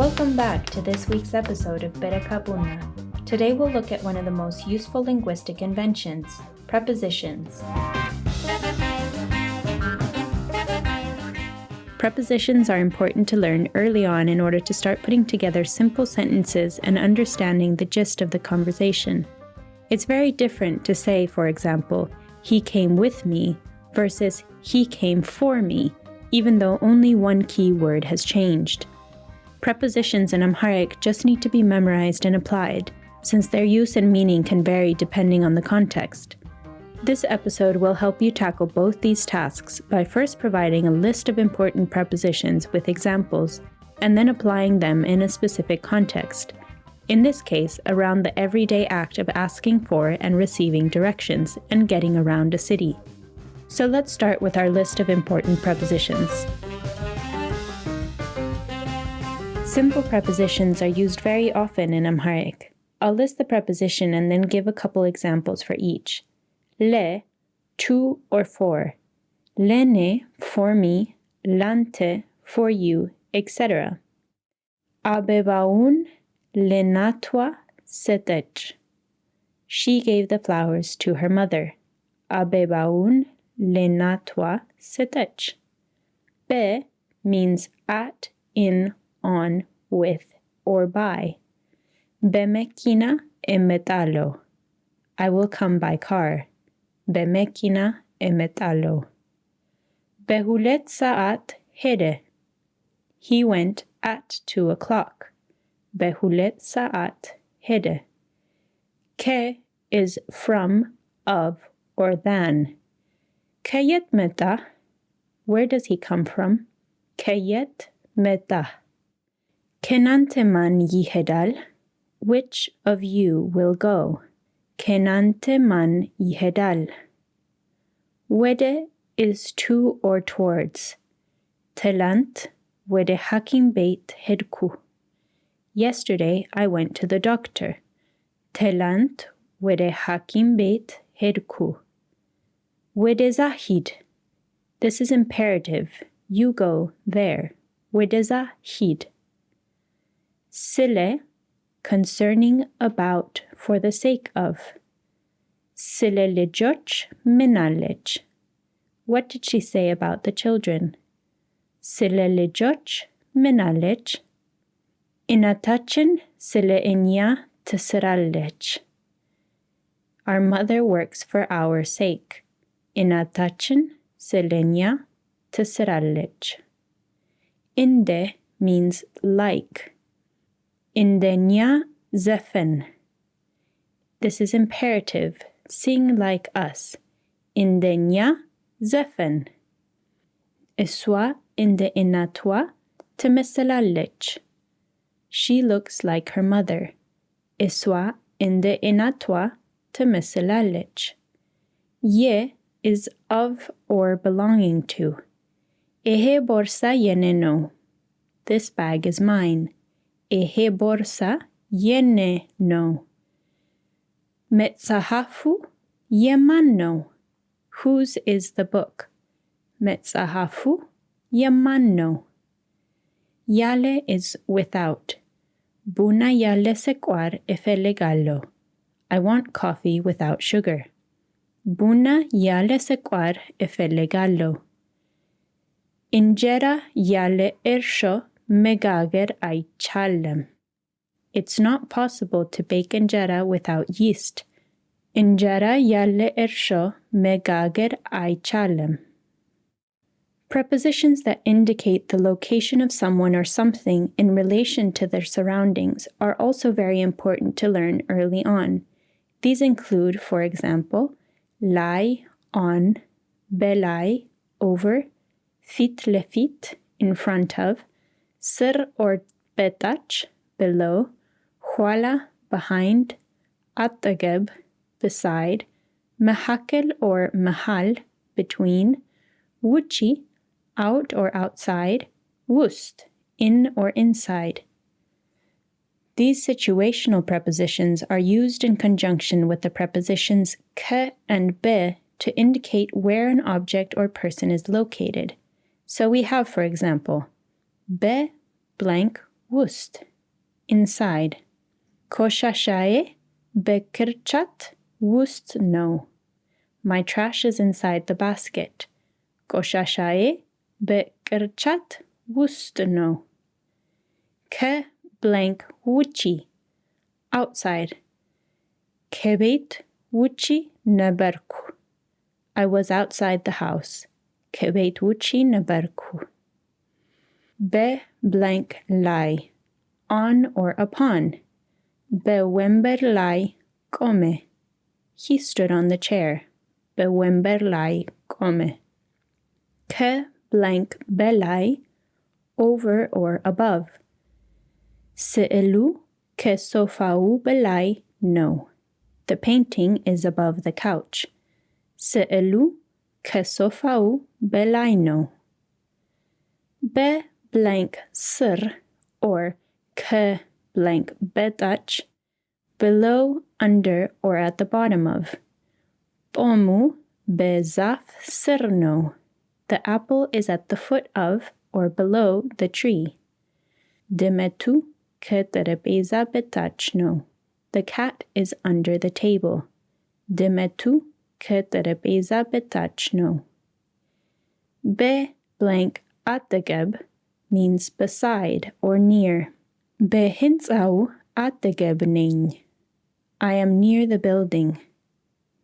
Welcome back to this week's episode of Berekabuna. Today we'll look at one of the most useful linguistic inventions, prepositions. Prepositions are important to learn early on in order to start putting together simple sentences and understanding the gist of the conversation. It's very different to say, for example, he came with me versus he came for me, even though only one key word has changed. Prepositions in Amharic just need to be memorized and applied, since their use and meaning can vary depending on the context. This episode will help you tackle both these tasks by first providing a list of important prepositions with examples, and then applying them in a specific context. In this case, around the everyday act of asking for and receiving directions and getting around a city. So let's start with our list of important prepositions. Simple prepositions are used very often in Amharic. I'll list the preposition and then give a couple examples for each. Le, to or for. Lene, for me. Lante, for you, etc. Abebaun, lenatwa, setech. She gave the flowers to her mother. Abebaun, lenatwa, setech. Be means at, in, on, with, or by. Bemekina emetalo. I will come by car. Bemekina emetalo. Behulet saat hede. He went at 2 o'clock. Behulet saat hede. Ke is from, of, or than. Kayet meta. Where does he come from? Kayet meta. Kenanteman yihedal. Which of you will go? Kenanteman yihedal. Wede is to or towards. Telant wede hakim beit hedku. Yesterday I went to the doctor. Telant wede hakim beit hedku. Wede zahid. This is imperative. You go there. Wede zahid. Sile, concerning, about, for the sake of. Sile lejoch minalech. What did she say about the children? Sile lejoch minalech. Inatachin sile inya tesralech. Our mother works for our sake. Inatachin sile inya tesralech. Inde means like. Indenya zefen. This is imperative. Sing like us. Indenya zefen. Iswa inde inatwa temeselalech. She looks like her mother. Iswa inde inatwa temeselalech. Ye is of or belonging to. Ehe borsa yeneno. This bag is mine. Ehe borsa yene no. Metzahafu yemanno. Whose is the book? Metzahafu yemanno. Yale is without. Buna yale sequar efelegalo. I want coffee without sugar. Buna yale sequar efelegalo. Injera yale ersho megager aychalem. It's not possible to bake injera without yeast. Injera yalle ersho megager aychalem. Prepositions that indicate the location of someone or something in relation to their surroundings are also very important to learn early on. These include, for example, lai, on, belai, over, fit lefit, in front of, sir or betach, below, huala, behind, atageb, beside, mehakel or mahal, between, wuchi, out or outside, wust, in or inside. These situational prepositions are used in conjunction with the prepositions ke and be to indicate where an object or person is located. So we have, for example, be blank ውስጥ inside. ቆሻሻዬ በቅርጫት ውስጥ ነው. My trash is inside the basket. ቆሻሻዬ በቅርጫት ውስጥ ነው. ከብላንክ ውጪ outside. ከቤት ውጪ ነበርኩ. I was outside the house. ከቤት ውጪ ነበርኩ. በብላንክ ላይ on or upon. በወንበር ላይ ቆመ. He stood on the chair. በወንበር ላይ ቆመ. ከብላንክ በላይ over or above. ስዕሉ ከሶፋው በላይ ነው. The painting is above the couch. ስዕሉ ከሶፋው በላይ ነው. በብላንክ ስር or ከብላንክ በታች below, under, or at the bottom of. ፖሙ በዛፍ ስር ነው. The apple is at the foot of or below the tree. ድመቱ ከጠረጴዛ በታች ነው. The cat is under the table. ድመቱ ከጠረጴዛ በታች ነው. በብላንክ አጠገብ means beside or near. በህንፃው አጠገብ ነኝ. I am near the building.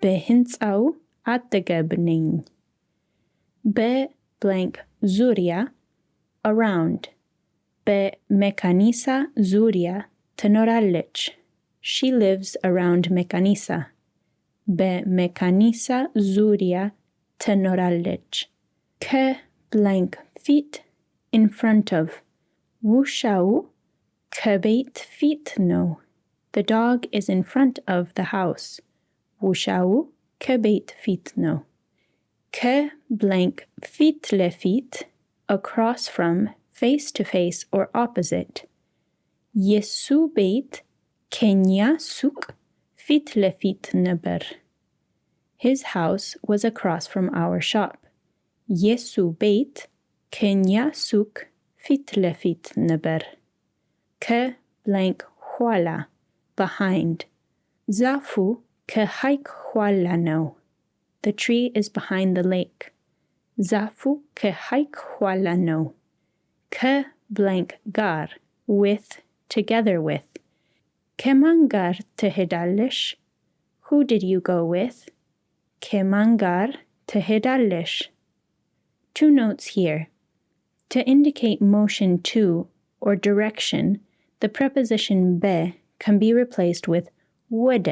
በህንፃው አጠገብ ነኝ. በብላንክ ዙሪያ around. በመካኒሳ ዙሪያ ትኖራለች. She lives around መካኒሳ. በመካኒሳ ዙሪያ ትኖራለች. ከብላንክ ፊት in front of. ውሻው ከቤት ፊት ነው. The dog is in front of the house. ውሻው ከቤት ፊት ነው. ከብላንክ ፊት ለፊት across from, face to face or opposite. የሱ ቤት ከኛ ሱቅ ፊት ለፊት ነበር. His house was across from our shop. የሱ ቤት ከኛ ሱቅ ፊት ለፊት ነበር. ከብላንክ ኋላ behind. ዛፉ ከሐይቅ ኋላ ነው. The tree is behind the lake. ዛፉ ከሐይቅ ኋላ ነው. ከብላንክ ጋር with, together with. ከማን ጋር ትሄዳለሽ? Who did you go with? ከማን ጋር ትሄዳለሽ? 2 notes here. To indicate motion to or direction, the preposition be can be replaced with ወደ.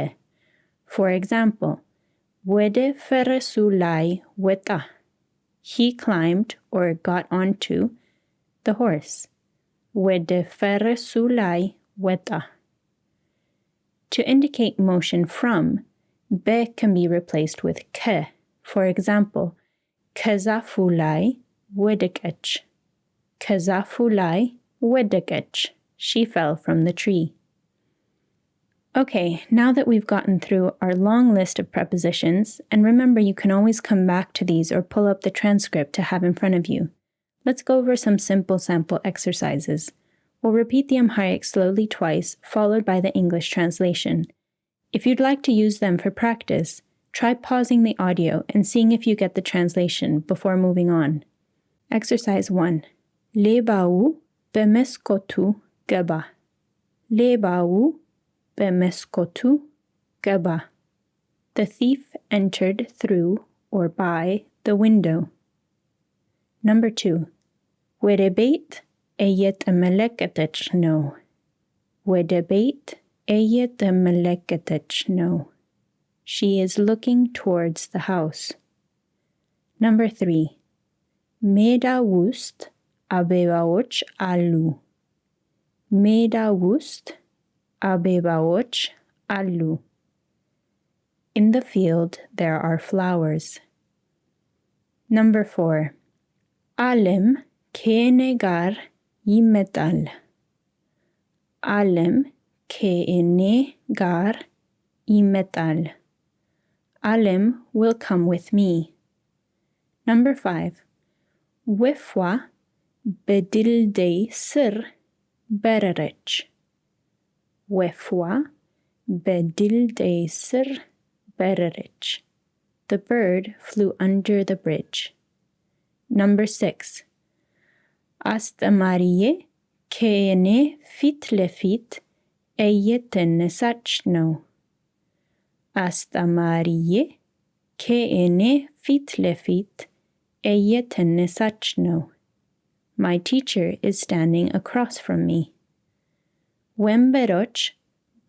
For example, ወደ ፈረሱ ላይ ወጣ. He climbed or got onto the horse. ወደ ፈረሱ ላይ ወጣ. To indicate motion from, be can be replaced with ከ. For example, ከዛፉ ላይ ወደቀች. ከዛፉ ላይ ወደቀች. She fell from the tree. Okay, now that we've gotten through our long list of prepositions, and remember you can always come back to these or pull up the transcript to have in front of you, let's go over some simple sample exercises. We'll repeat the Amharic slowly twice, followed by the English translation. If you'd like to use them for practice, try pausing the audio and seeing if you get the translation before moving on. Exercise 1. ሌባው በመስኮቱ ገባ. ሌባው በመስኮቱ ገባ. The thief entered through or by the window. Number 2. ወደ ቤት እየተመለከተች ነው. ወደ ቤት እየተመለከተች ነው. She is looking towards the house. Number 3. ሜዳ ውስጥ አበባዎች አሉ. ሜዳ ውስጥ አበባዎች አሉ. In the field there are flowers. Number 4. ዓለም ከእኔ ጋር ይመጣል. ዓለም ከእኔ ጋር ይመጣል. ዓለም will come with me. Number 5. ወፏ በድልድይ ስር በረረች። ወፏ በድልድይ ስር በረረች. The bird flew under the bridge. Number 6. አስተማሪዬ ከእኔ ፊት ለፊት እየተነሳች ነው. አስተማሪዬ ከእኔ ፊት ለፊት እየተነሳች ነው. My teacher is standing across from me. ወንበሮች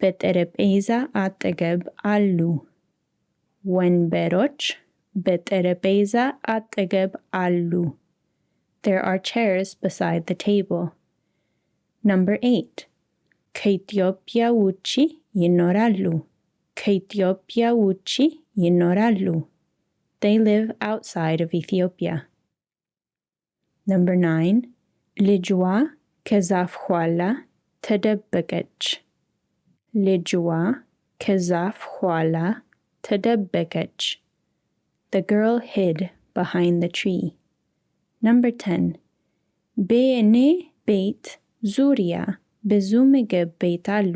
በጠረጴዛ አጠገብ አሉ. ወንበሮች በጠረጴዛ አጠገብ አሉ. There are chairs beside the table. Number 8. ከኢትዮጵያ ውጪ ይኖራሉ. ከኢትዮጵያ ውጪ ይኖራሉ. They live outside of Ethiopia. Number 9. ልጅዋ ከዛፍ ኋላ ተደበቀች. ልጅዋ ከዛፍ ኋላ ተደበቀች. The girl hid behind the tree. Number 10. በእኔ ቤት ዙሪያ ብዙ ምግብ ቤት አሉ.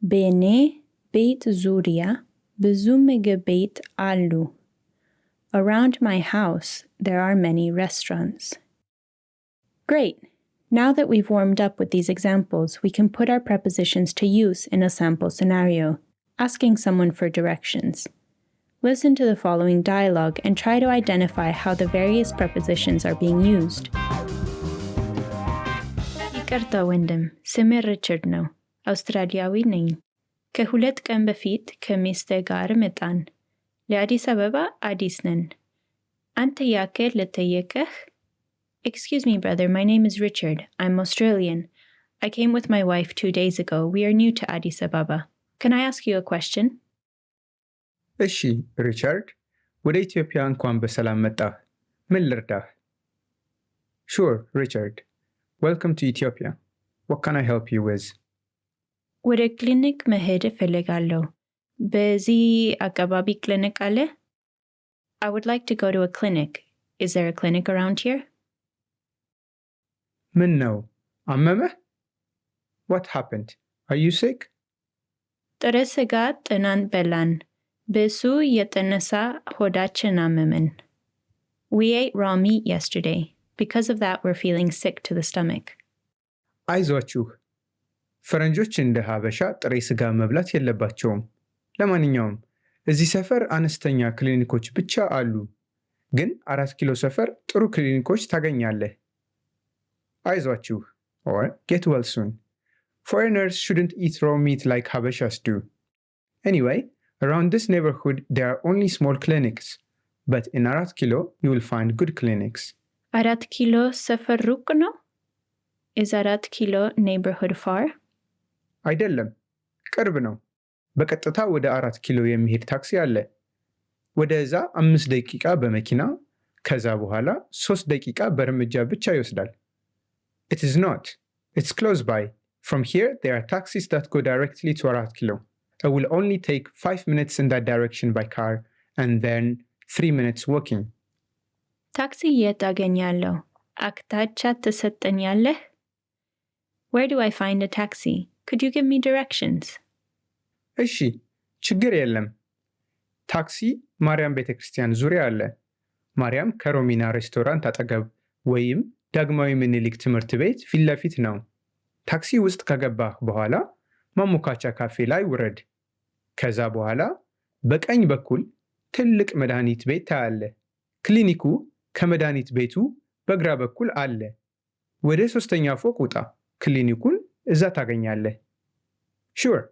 በእኔ ቤት ዙሪያ ብዙ ምግብ ቤት አሉ. Around my house, there are many restaurants. Great! Now that we've warmed up with these examples, we can put our prepositions to use in a sample scenario, asking someone for directions. Listen to the following dialogue and try to identify how the various prepositions are being used. ይቅርታ ወንድም፣ ስሜ ሪቻርድ ነው። አውስትራሊያዊ ነኝ። ከሁለት ቀን በፊት ከሚስቴ ጋር መጣን። ለአዲስ አበባ አዲስ ነን። አንተ ያክል ልጠይቅህ? Excuse me, brother, my name is Richard. I'm Australian. I came with my wife 2 days ago. We are new to Addis Ababa. Can I ask you a question? እሺ ሪቻርድ፣ ወደ ኢትዮጵያ እንኳን በሰላም መጣህ። ምን ልርዳህ? Sure, Richard. Welcome to Ethiopia. What can I help you with? ወደ ክሊኒክ መሄድ እፈልጋለሁ። በዚህ አካባቢ ክሊኒክ አለ? I would like to go to a clinic. Is there a clinic around here? ምን ነው? አመመህ? What happened? Are you sick? ጥሬ ስጋ ጥናን በላን። በሱ የተነሳ ሆዳችን አመመን. We ate raw meat yesterday. Because of that, we're feeling sick to the stomach. አይዟችሁ፣ ፈረንጆች እንደ ሀበሻ ጥሬ ስጋ መብላት የለባቸውም። ለማንኛውም እዚህ ሰፈር አነስተኛ ክሊኒኮች ብቻ አሉ፣ ግን 4 ኪሎ ሰፈር ጥሩ ክሊኒኮች ታገኛለህ። አይዟችሁ, or get well soon. Foreigners shouldn't eat raw meat like Habashas do. Anyway, around this neighborhood there are only small clinics, but in 4 kilo you will find good clinics. 4 ኪሎ ሰፈር ሩቅ ነው? Is 4 ኪሎ neighborhood far? አይደለም፣ ቅርብ ነው። በቀጥታ ወደ 4 ኪሎ የሚሄድ ታክሲ አለ። ወደዛ 5 ደቂቃ በመኪና፣ ከዛ በኋላ 3 ደቂቃ በእርምጃ ብቻ ይወስዳል። It is not. It's close by. From here, there are taxis that go directly to 4 kilo. It will only take 5 minutes in that direction by car and then 3 minutes walking. ታክሲ የት አገኛለሁ? አቅጣጫ ትሰጠኛለህ? Where do I find a taxi? Could you give me directions? እሺ፣ ችግር የለም። ታክሲ ማርያም ቤተክርስቲያን ዙሪያ አለ። ማርያም ከሮሚና ሬስቶራንት አጠገብ ወይም ዳግማዊ ምኒልክ ትምህርት ቤት ፊት ለፊት ነው። ታክሲ ውስጥ ከገባህ በኋላ ማሞካቻ ካፌ ላይ ውረድ። ከዛ በኋላ በቀኝ በኩል ትልቅ መድኃኒት ቤት ታያለህ። ክሊኒኩ ከመድኃኒት ቤቱ በግራ በኩል አለ። ወደ 3ኛ ፎቅ ውጣ። ክሊኒኩን እዛ ታገኛለህ። Sure,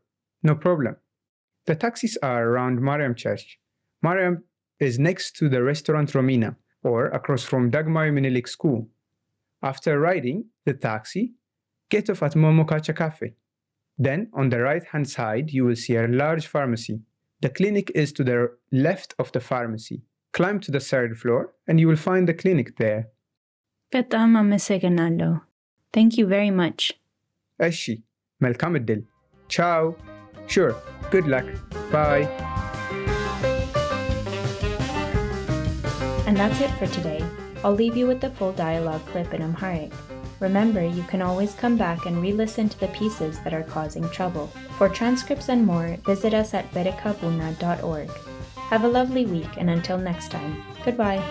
no problem. The taxis are around Mariam Church. Mariam is next to the restaurant Romina, or across from Dagmar Minilik School. After riding the taxi, get off at Momokacha Cafe. Then, on the right-hand side, you will see a large pharmacy. The clinic is to the left of the pharmacy. Climb to the 3rd floor, and you will find the clinic there. በጣም አመሰግናለሁ. Thank you very much. እሺ፣ መልካም ዕድል. Ciao. Sure. Good luck. Bye. And that's it for today. I'll leave you with the full dialogue clip in Amharic. Remember, you can always come back and re-listen to the pieces that are causing trouble. For transcripts and more, visit us at berekabuna.org. Have a lovely week, and until next time, goodbye.